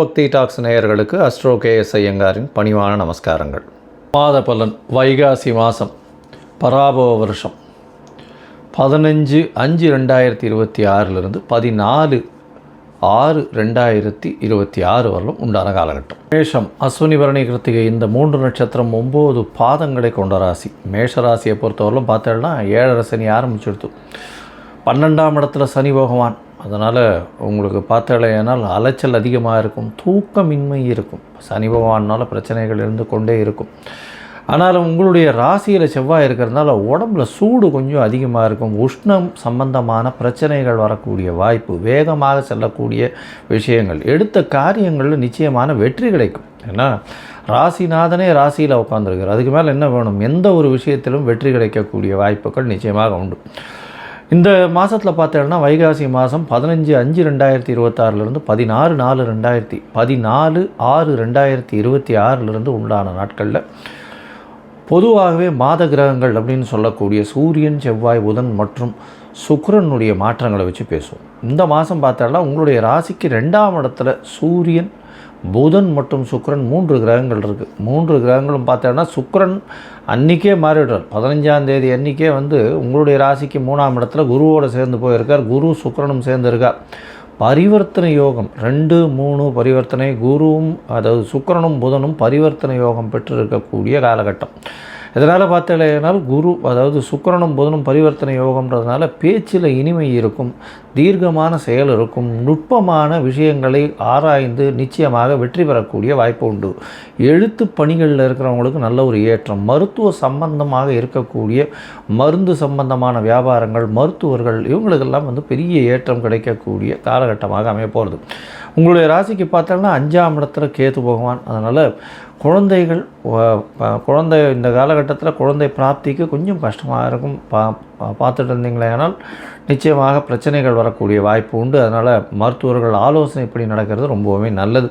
பக்தி டாக்ஸ் நேயர்களுக்கு astro KS ஐயங்காரின் பணிவான நமஸ்காரங்கள். மாத பலன் வைகாசி மாதம் பராபவ வருஷம் 15/5/2026 14/6/2026 வரலும் உண்டான காலகட்டம். மேஷம், அஸ்வினி பரணி கிருத்திகை இந்த 3 நட்சத்திரம் 9 பாதங்களை கொண்ட ராசி. மேஷ ராசியை பொறுத்தவரையிலும் பார்த்தோம்னா 7 சனி ஆரம்பிச்சுடுத்து. 12ஆம் இடத்துல சனி பகவான். அதனால் உங்களுக்கு பார்த்தாலேனால் அலைச்சல் அதிகமாக இருக்கும், தூக்கமின்மை இருக்கும். சனி பகவானால் பிரச்சனைகள் இருந்து கொண்டே இருக்கும். ஆனாலும் உங்களுடைய ராசியில் செவ்வாய் இருக்கிறதுனால உடம்புல சூடு கொஞ்சம் அதிகமாக இருக்கும். உஷ்ணம் சம்பந்தமான பிரச்சனைகள் வரக்கூடிய வாய்ப்பு, வேகமாக செல்லக்கூடிய விஷயங்கள், எடுத்த காரியங்களில் நிச்சயமான வெற்றி கிடைக்கும். ஏன்னா ராசிநாதனே ராசியில் உட்காந்துருக்கார். அதுக்கு மேலே என்ன வேணும்? எந்த ஒரு விஷயத்திலும் வெற்றி கிடைக்கக்கூடிய வாய்ப்புகள் நிச்சயமாக உண்டு. இந்த மாதத்தில் பார்த்தோம்னா வைகாசி மாதம் 15/5/2026 14/6/2026 உண்டான நாட்களில் பொதுவாகவே மாத கிரகங்கள் அப்படின்னு சொல்லக்கூடிய சூரியன், செவ்வாய், புதன் மற்றும் சுக்கிரனுடைய மாற்றங்களை வச்சு பேசுவோம். இந்த மாதம் பார்த்தோம்னா உங்களுடைய ராசிக்கு 2ஆம் இடத்துல சூரியன், புதன் மற்றும் சுக்கிரன் 3 கிரகங்கள் இருக்குது. 3 கிரகங்களும் பார்த்தோன்னா சுக்கிரன் அன்றைக்கே மாறிவிடுறார். 15ஆம் தேதி அன்றைக்கே உங்களுடைய ராசிக்கு 3ஆம் இடத்துல குருவோடு சேர்ந்து போயிருக்கார். குரு சுக்கிரனும் சேர்ந்துருக்கார். பரிவர்த்தனை யோகம் 2, 3 பரிவர்த்தனை, குருவும் அதாவது சுக்கிரனும் புதனும் பரிவர்த்தனை யோகம் பெற்றிருக்கக்கூடிய காலகட்டம். இதனால் பார்த்தீங்கன்னால் குரு அதாவது சுக்கிரனும் புதனும் பரிவர்த்தனை யோகம்ன்றதுனால பேச்சில் இனிமை இருக்கும், தீர்க்கமான செயல் இருக்கும், நுட்பமான விஷயங்களை ஆராய்ந்து நிச்சயமாக வெற்றி பெறக்கூடிய வாய்ப்பு உண்டு. எழுத்து பணிகளில் இருக்கிறவங்களுக்கு நல்ல ஒரு ஏற்றம். மருத்துவ சம்பந்தமாக இருக்கக்கூடிய மருந்து சம்பந்தமான வியாபாரங்கள், மருத்துவர்கள் இவங்களுக்கெல்லாம் பெரிய ஏற்றம் கிடைக்கக்கூடிய காலகட்டமாக அமைய போகிறது. உங்களுடைய ராசிக்கு பார்த்தோம்னா 5ஆம் இடத்துல கேது பகவான். அதனால் குழந்தை இந்த காலகட்டத்தில் குழந்தை பிராப்திக்கு கொஞ்சம் கஷ்டமாக இருக்கும். பார்த்துட்டு இருந்தீங்களே ஆனால் நிச்சயமாக பிரச்சனைகள் வரக்கூடிய வாய்ப்பு உண்டு. அதனால் மருத்துவர்கள் ஆலோசனைப்படி நடக்கிறது ரொம்பவுமே நல்லது.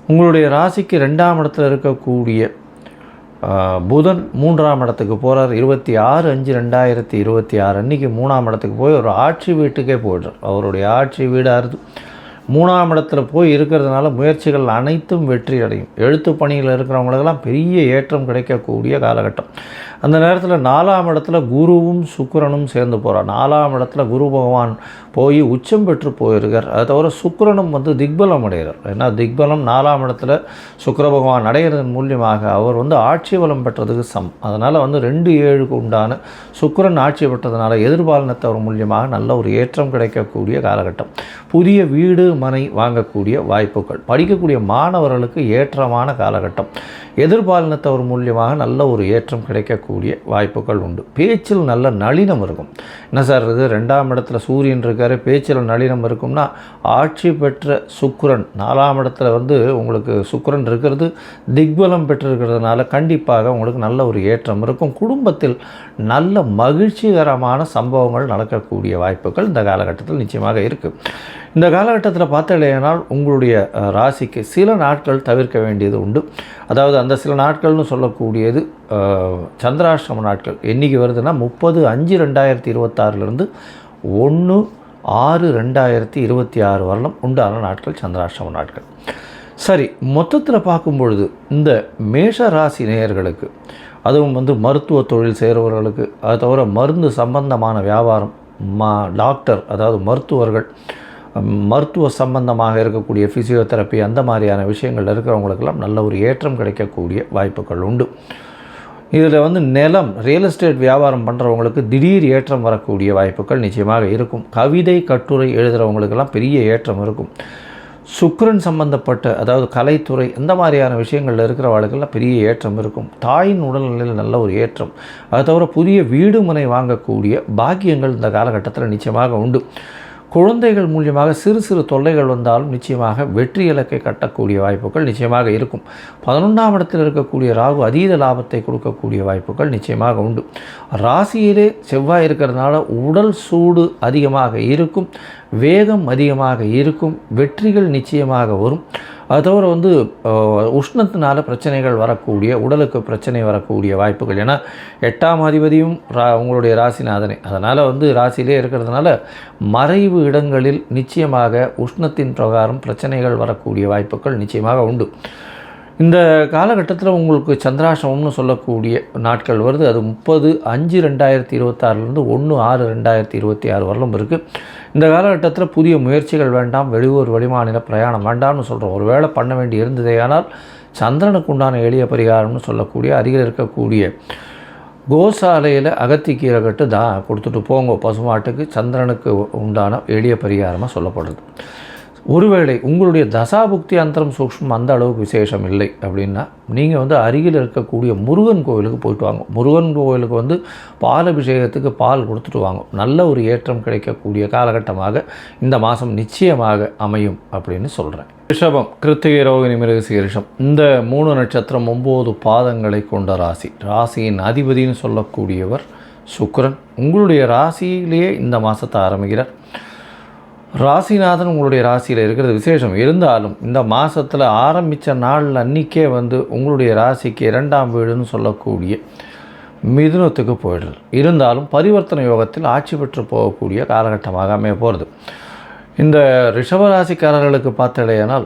உங்களுடைய ராசிக்கு 2ஆம் இடத்துல இருக்கக்கூடிய புதன் 3ஆம் இடத்துக்கு போகிறார். 26/5/2026 அன்றைக்கி 3ஆம் இடத்துக்கு போய் ஒரு ஆட்சி வீட்டுக்கே போய்டுறார். அவருடைய ஆட்சி வீடாக 3ஆம் இடத்துல போய் இருக்கிறதுனால முயற்சிகள் அனைத்தும் வெற்றி அடையும். எழுத்து பணியில் இருக்கிறவங்களுக்கெல்லாம் பெரிய ஏற்றம் கிடைக்கக்கூடிய காலகட்டம். அந்த நேரத்தில் 4ஆம் இடத்துல குருவும் சுக்கிரனும் சேர்ந்து போகிறார். 4ஆம் இடத்துல குரு பகவான் போய் உச்சம் பெற்று போயிருக்கார். அது தவிர சுக்கிரனும் திக்பலம் அடைகிறார். ஏன்னா திக்பலம் 4ஆம் இடத்துல சுக்கிர பகவான் அடைகிறதன் மூலியமாக அவர் ஆட்சி பலம் பெற்றதுக்கு அதனால் 2/7 உண்டான சுக்கிரன் ஆட்சி பெற்றதுனால எதிர்பாலினத்தவர் மூலியமாக நல்ல ஒரு ஏற்றம் கிடைக்கக்கூடிய காலகட்டம். புதிய வீடு மனை வாங்கக்கூடிய வாய்ப்புகள், படிக்கக்கூடிய மாணவர்களுக்கு ஏற்றமான காலகட்டம். எதிர்பாலினத்தவர் மூலியமாக நல்ல ஒரு ஏற்றம் கிடைக்கக்கூடிய வாய்ப்புகள் உண்டு. பேச்சில் நல்ல நளினம் இருக்கும். என்ன சார் இது 2ஆம் இடத்துல சூரியன் இருக்கார், பேச்சில் நளினம் இருக்கும்னா ஆட்சி பெற்ற சுக்கிரன் 4ஆம் இடத்துல உங்களுக்கு சுக்கிரன் இருக்கிறது திக்பலம் பெற்றிருக்கிறதுனால கண்டிப்பாக உங்களுக்கு நல்ல ஒரு ஏற்றம் இருக்கும். குடும்பத்தில் நல்ல மகிழ்ச்சிகரமான சம்பவங்கள் நடக்கக்கூடிய வாய்ப்புகள் இந்த காலகட்டத்தில் நிச்சயமாக இருக்குது. இந்த காலகட்டத்தில் பார்த்தீங்கன்னா உங்களுடைய ராசிக்கு சில நாட்கள் தவிர்க்க வேண்டியது உண்டு. அதாவது அந்த சில நாட்கள்னு சொல்லக்கூடியது சந்திராஷ்டம நாட்கள். என்றைக்கு வருதுன்னா 30/5/2026 1/6/2026 வரலும் உண்டான நாட்கள் சந்திராஷ்டம நாட்கள். சரி, மொத்தத்தில் பார்க்கும்பொழுது இந்த மேஷ ராசி நேயர்களுக்கு, அதுவும் மருத்துவ தொழில் செய்கிறவர்களுக்கு, அது தவிர மருந்து சம்பந்தமான வியாபாரம், டாக்டர் அதாவது மருத்துவர்கள், மருத்துவ சம்பந்தமாக இருக்கக்கூடிய ஃபிசியோதெரப்பி அந்த மாதிரியான விஷயங்கள் இருக்கிறவங்களுக்கெல்லாம் நல்ல ஒரு ஏற்றம் கிடைக்கக்கூடிய வாய்ப்புகள் உண்டு. இதில் நிலம், ரியல் எஸ்டேட் வியாபாரம் பண்ணுறவங்களுக்கு திடீர் ஏற்றம் வரக்கூடிய வாய்ப்புகள் நிச்சயமாக இருக்கும். கவிதை கட்டுரை எழுதுகிறவங்களுக்கெல்லாம் பெரிய ஏற்றம் இருக்கும். சுக்கிரன் சம்பந்தப்பட்ட அதாவது கலைத்துறை இந்த மாதிரியான விஷயங்களில் இருக்கிறவர்களுக்கெல்லாம் பெரிய ஏற்றம் இருக்கும். தாயின் உடல்நிலையில் நல்ல ஒரு ஏற்றம். அது தவிர புதிய வீடு மனை வாங்கக்கூடிய பாக்கியங்கள் இந்த காலகட்டத்தில் நிச்சயமாக உண்டு. குழந்தைகள் மூலியமாக சிறு சிறு தொல்லைகள் வந்தாலும் நிச்சயமாக வெற்றி இலக்கை கட்டக்கூடிய வாய்ப்புகள் நிச்சயமாக இருக்கும். 11ஆம் இடத்தில் இருக்கக்கூடிய ராகு அதீத லாபத்தை கொடுக்கக்கூடிய வாய்ப்புகள் நிச்சயமாக உண்டு. ராசியிலே செவ்வாய் இருக்கிறதுனால உடல் சூடு அதிகமாக இருக்கும், வேகம் அதிகமாக இருக்கும், வெற்றிகள் நிச்சயமாக வரும். அது தவிர வந்து உஷ்ணத்தினால பிரச்சனைகள் வரக்கூடிய, உடலுக்கு பிரச்சனை வரக்கூடிய வாய்ப்புகள். ஏன்னா 8ஆம் அதிபதியும் உங்களுடைய ராசிநாதனே, அதனால் வந்து ராசியிலே இருக்கிறதுனால மறைவு இடங்களில் நிச்சயமாக உஷ்ணத்தின் பிரகாரம் பிரச்சனைகள் வரக்கூடிய வாய்ப்புகள் நிச்சயமாக உண்டு. இந்த காலகட்டத்தில் உங்களுக்கு சந்திராஷ்டமம்னு சொல்லக்கூடிய நாட்கள் வருது. அது 30/5/2026 1/6/2026 வரலும் இருக்குது. இந்த காலகட்டத்தில் புதிய முயற்சிகள் வேண்டாம், வெளியூர் வெளிமாநில பிரயாணம் வேண்டாம்னு சொல்கிறோம். ஒரு வேளை பண்ண வேண்டி இருந்ததேயானால் சந்திரனுக்கு உண்டான எளிய பரிகாரம்னு சொல்லக்கூடிய அருகில் இருக்கக்கூடிய கோசாலையில் அகத்திக்கீரை கட்டு கொடுத்துட்டு போங்க பசுமாட்டுக்கு. சந்திரனுக்கு உண்டான எளிய பரிகாரமாக சொல்லப்படுறது. ஒருவேளை உங்களுடைய தசாபுக்தி அந்தரம் சூக்ஷ்மம் அந்த அளவுக்கு விசேஷம் இல்லை அப்படின்னா நீங்கள் வந்து அருகில் இருக்கக்கூடிய முருகன் கோவிலுக்கு போயிட்டு வாங்க. முருகன் கோவிலுக்கு வந்து பால் அபிஷேகத்துக்கு பால் கொடுத்துட்டு வாங்க. நல்ல ஒரு ஏற்றம் கிடைக்கக்கூடிய காலகட்டமாக இந்த மாதம் நிச்சயமாக அமையும் அப்படின்னு சொல்கிறேன். ரிஷபம், கிருத்திகை, ரோகிணி, மிருகசீரிஷம் இந்த 3 நட்சத்திரம் 9 பாதங்களை கொண்ட ராசி. ராசியின் அதிபதினு சொல்லக்கூடியவர் சுக்கிரன். உங்களுடைய ராசியிலேயே இந்த மாதத்தை ஆரம்பிக்கிறார். ராசிநாதன் உங்களுடைய ராசியில் இருக்கிறது விசேஷம். இருந்தாலும் இந்த மாதத்தில் ஆரம்பித்த நாளில் அன்றைக்கே வந்து உங்களுடைய ராசிக்கு 2ஆம் வீடுன்னு சொல்லக்கூடிய மிதுனத்துக்கு போயிடுறது. இருந்தாலும் பரிவர்த்தனை யோகத்தில் ஆட்சி பெற்று போகக்கூடிய காலகட்டமாக அமைய போகிறது. இந்த ரிஷபராசிக்காரர்களுக்கு பார்த்தடையானால்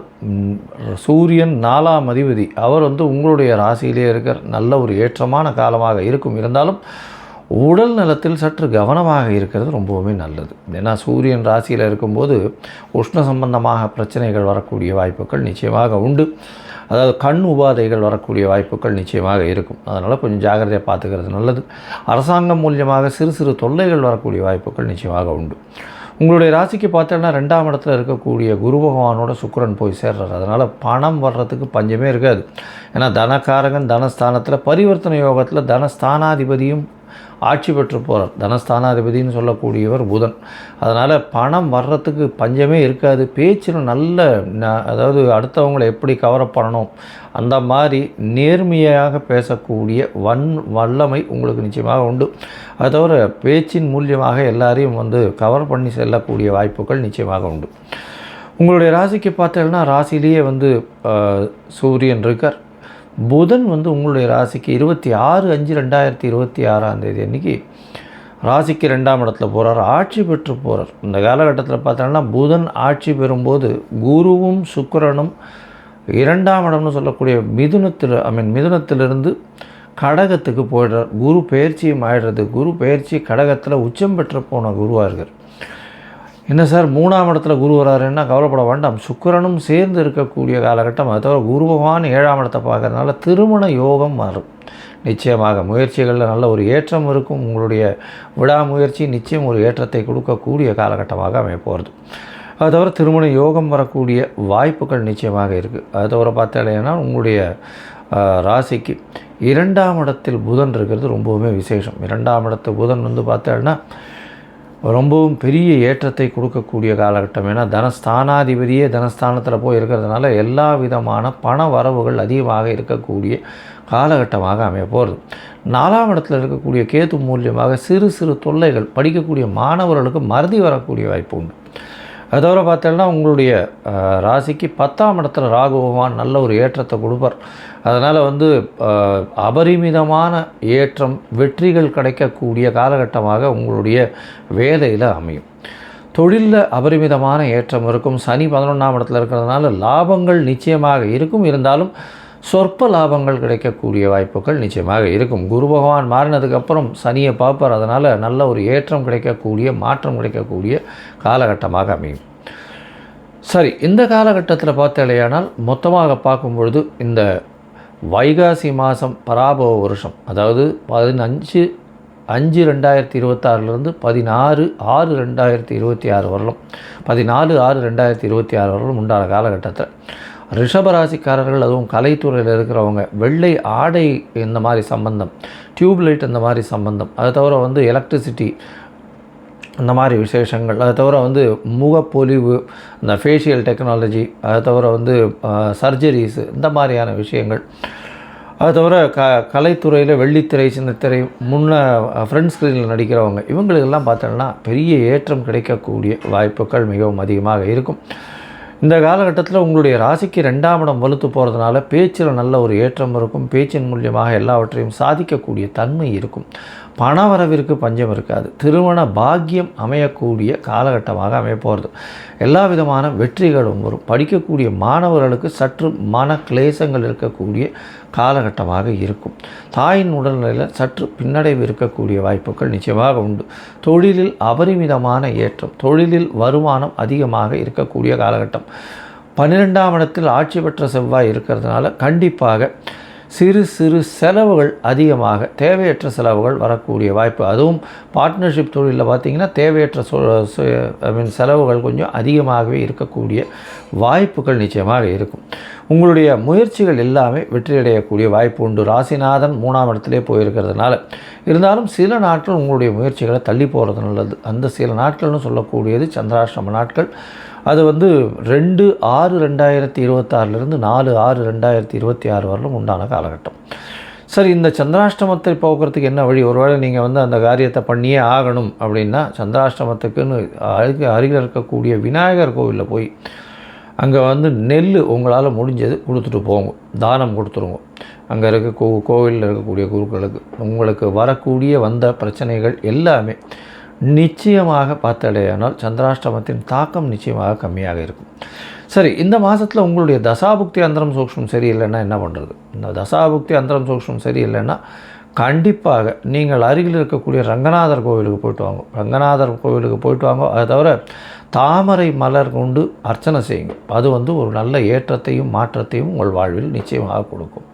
சூரியன் 4ஆம் அதிபதி, அவர் வந்து உங்களுடைய ராசியிலே இருக்கிற நல்ல ஒரு ஏற்றமான காலமாக இருக்கும். இருந்தாலும் உடல் நலத்தில் சற்று கவனமாக இருக்கிறது ரொம்பவுமே நல்லது. ஏன்னா சூரியன் ராசியில் இருக்கும்போது உஷ்ண சம்பந்தமாக பிரச்சனைகள் வரக்கூடிய வாய்ப்புகள் நிச்சயமாக உண்டு. அதாவது கண் உபாதைகள் வரக்கூடிய வாய்ப்புகள் நிச்சயமாக இருக்கும். அதனால் கொஞ்சம் ஜாகிரதையாக பார்த்துக்கிறது நல்லது. அரசாங்கம் மூலியமாக சிறு சிறு தொல்லைகள் வரக்கூடிய வாய்ப்புகள் நிச்சயமாக உண்டு. உங்களுடைய ராசிக்கு பார்த்தோன்னா 2ஆம் இடத்துல இருக்கக்கூடிய குரு பகவானோட சுக்கிரன் போய் சேர்றார். அதனால் பணம் வர்றதுக்கு பஞ்சமே இருக்காது. ஏன்னா தனக்காரகன் தனஸ்தானத்தில், பரிவர்த்தனை யோகத்தில் தனஸ்தானாதிபதியும் ஆட்சி பெற்று போகிறார். தனஸ்தானாதிபதினு சொல்லக்கூடியவர் புதன். அதனால் பணம் வர்றதுக்கு பஞ்சமே இருக்காது. பேச்சில் நல்ல அதாவது அடுத்தவங்களை எப்படி கவரப் பண்ணணும் அந்த மாதிரி நேர்மையாக பேசக்கூடிய வல்லமை உங்களுக்கு நிச்சயமாக உண்டு. அது தவிர பேச்சின் மூலியமாக எல்லாரையும் வந்து கவர் பண்ணி செல்லக்கூடிய வாய்ப்புகள் நிச்சயமாக உண்டு. உங்களுடைய ராசிக்கு பார்த்தீங்கன்னா ராசியிலேயே வந்து சூரியன் இருக்கார். புதன் வந்து உங்களுடைய ராசிக்கு 26/5/2026 அன்றைக்கி ராசிக்கு 2ஆம் இடத்துல போகிறார், ஆட்சி பெற்று போகிறார். இந்த காலகட்டத்தில் பார்த்தோன்னா புதன் ஆட்சி பெறும்போது குருவும் சுக்கிரனும் 2ஆம் இடம்னு சொல்லக்கூடிய மிதுனத்திலிருந்து கடகத்துக்கு போயிடுறார். குரு பெயர்ச்சியும் ஆயிடுறது. குரு பெயர்ச்சி கடகத்தில் உச்சம் பெற்று போன குருவாக இருக்கார். என்ன சார் 3ஆம் இடத்துல குரு வராருன்னா கவலைப்பட வேண்டாம். சுக்கிரனும் சேர்ந்து இருக்கக்கூடிய காலகட்டம். அது தவிர குரு பகவான் 7ஆம் இடத்தை பார்க்கறதுனால திருமண யோகம் வரும். நிச்சயமாக முயற்சிகளில் நல்ல ஒரு ஏற்றம் இருக்கும். உங்களுடைய விடாமுயற்சி நிச்சயம் ஒரு ஏற்றத்தை கொடுக்கக்கூடிய காலகட்டமாக அமைய போகிறது. அது தவிர திருமண யோகம் வரக்கூடிய வாய்ப்புகள் நிச்சயமாக இருக்குது. அது தவிர பார்த்தாலேன்னா உங்களுடைய ராசிக்கு 2ஆம் இடத்தில் புதன் இருக்கிறது ரொம்பவுமே விசேஷம். 2ஆம் இடத்து புதன் வந்து பார்த்தாங்கன்னா ரொம்பவும் பெரிய ஏற்றத்தை கொடுக்கக்கூடிய காலகட்டம். ஏன்னா தனஸ்தானாதிபதியே தனஸ்தானத்தில் போய் இருக்கிறதுனால எல்லா விதமான பண வரவுகள் அதிகமாக இருக்கக்கூடிய காலகட்டமாக அமைய போகிறது. 4ஆம் இடத்துல இருக்கக்கூடிய கேது மூலியமாக சிறு சிறு தொல்லைகள், படிக்கக்கூடிய மாணவர்களுக்கு மறதி வரக்கூடிய வாய்ப்பு உண்டு. அது தவிர பார்த்தோன்னா உங்களுடைய ராசிக்கு 10ஆம் இடத்துல ராகு பகவான் நல்ல ஒரு ஏற்றத்தை கொடுப்பார். அதனால் வந்து அபரிமிதமான ஏற்றம், வெற்றிகள் கிடைக்கக்கூடிய காலகட்டமாக உங்களுடைய வேலையில் அமையும். தொழிலில் அபரிமிதமான ஏற்றம் இருக்கும். சனி 11ஆம் இடத்துல இருக்கிறதுனால லாபங்கள் நிச்சயமாக இருக்கும். இருந்தாலும் சொற்ப லாபங்கள் கிடைக்கக்கூடிய வாய்ப்புகள் நிச்சயமாக இருக்கும். குரு பகவான் மாறினதுக்கப்புறம் சனியை பார்ப்பார். அதனால் நல்ல ஒரு ஏற்றம் கிடைக்கக்கூடிய, மாற்றம் கிடைக்கக்கூடிய காலகட்டமாக அமையும். சரி, இந்த காலகட்டத்தில் பார்த்தாலேயானால் மொத்தமாக பார்க்கும் பொழுது இந்த வைகாசி மாதம் பராபவ வருஷம், அதாவது 15/5/2026 16/6/2026 வரலும் 14/6/2026 வரலும் உண்டான காலகட்டத்தில் ரிஷபராசிக்காரர்கள், அதுவும் கலைத்துறையில் இருக்கிறவங்க, வெள்ளை ஆடை இந்த மாதிரி சம்பந்தம், டியூப்லைட் இந்த மாதிரி சம்பந்தம், அது தவிர வந்து எலக்ட்ரிசிட்டி இந்த மாதிரி விசேஷங்கள், அது தவிர வந்து முகப்பொலிவு, இந்த ஃபேஷியல் டெக்னாலஜி, அது தவிர வந்து சர்ஜரிஸு இந்த மாதிரியான விஷயங்கள், அது தவிர கலைத்துறையில் வெள்ளித்திரை, சின்னத்திரை, ஃப்ரண்ட் ஸ்க்ரீனில் நடிக்கிறவங்க, இவங்களுக்கெல்லாம் பார்த்தோன்னா பெரிய ஏற்றம் கிடைக்கக்கூடிய வாய்ப்புகள் மிகவும் அதிகமாக இருக்கும். இந்த காலகட்டத்தில் உங்களுடைய ராசிக்கு 2ஆம் இடம் வலுத்து போகிறதுனால பேச்சில் நல்ல ஒரு ஏற்றம் இருக்கும். பேச்சின் மூலியமாக எல்லாவற்றையும் சாதிக்கக்கூடிய தன்மை இருக்கும். பணவரவிற்கு பஞ்சம் இருக்காது. திருமண பாக்கியம் அமையக்கூடிய காலகட்டமாக அமையப்போகிறது. எல்லா விதமான வெற்றிகளும் வரும். படிக்கக்கூடிய மாணவர்களுக்கு சற்று மன கிளேசங்கள் இருக்கக்கூடிய காலகட்டமாக இருக்கும். தாயின் உடல்நிலையில் சற்று பின்னடைவு இருக்கக்கூடிய வாய்ப்புகள் நிச்சயமாக உண்டு. தொழிலில் அபரிமிதமான ஏற்றம், தொழிலில் வருமானம் அதிகமாக இருக்கக்கூடிய காலகட்டம். 12ஆம் இடத்தில் ஆட்சி பெற்ற செவ்வாய் இருக்கிறதுனால கண்டிப்பாக சிறு சிறு செலவுகள் அதிகமாக, தேவையற்ற செலவுகள் வரக்கூடிய வாய்ப்பு. அதுவும் பார்ட்னர்ஷிப் தொழிலில் பார்த்திங்கன்னா தேவையற்ற செலவுகள் கொஞ்சம் அதிகமாகவே இருக்கக்கூடிய வாய்ப்புகள் நிச்சயமாக இருக்கும். உங்களுடைய முயற்சிகள் எல்லாமே வெற்றியடையக்கூடிய வாய்ப்பு உண்டு. ராசிநாதன் 3ஆம் இடத்திலே போயிருக்கிறதுனால இருந்தாலும் சில நாட்கள் உங்களுடைய முயற்சிகளை தள்ளி போகிறது நல்லது. அந்த சில நாட்கள்னு சொல்லக்கூடியது சந்திராஷ்டம நாட்கள். அது 2/6/2026 4/6/2026 வரலும் உண்டான காலகட்டம். சரி, இந்த சந்திராஷ்டமத்தை போக்குறதுக்கு என்ன வழி? ஒருவேளை நீங்கள் அந்த காரியத்தை பண்ணியே ஆகணும் அப்படின்னா சந்திராஷ்டமத்துக்குன்னு அருகில் இருக்கக்கூடிய விநாயகர் கோவிலில் போய் அங்கே நெல் உங்களால் முடிஞ்சது கொடுத்துட்டு போங்க, தானம் கொடுத்துருங்க. அங்கே இருக்க கோவிலில் இருக்கக்கூடிய குருக்களுக்கு உங்களுக்கு வரக்கூடிய வந்த பிரச்சனைகள் எல்லாமே நிச்சயமாக பார்த்தடையானால் சந்திராஷ்டமத்தின் தாக்கம் நிச்சயமாக கம்மியாக இருக்கும். சரி, இந்த மாதத்தில் உங்களுடைய தசாபுக்தி அந்தரம் சூக்ஷ்மம் சரியில்லைன்னா என்ன பண்ணுறது? இந்த தசாபுக்தி அந்தரம் சூக்ஷ்மம் சரியில்லைன்னா கண்டிப்பாக நீங்கள் அருகில் இருக்கக்கூடிய ரங்கநாதர் கோவிலுக்கு போய்ட்டு வாங்க. ரங்கநாதர் கோவிலுக்கு போய்ட்டு வாங்க. அதை தவிர தாமரை மலர் கொண்டு அர்ச்சனை செய்யுங்க. அது ஒரு நல்ல ஏற்றத்தையும் மாற்றத்தையும் உங்கள் வாழ்வில் நிச்சயமாக கொடுக்கும்.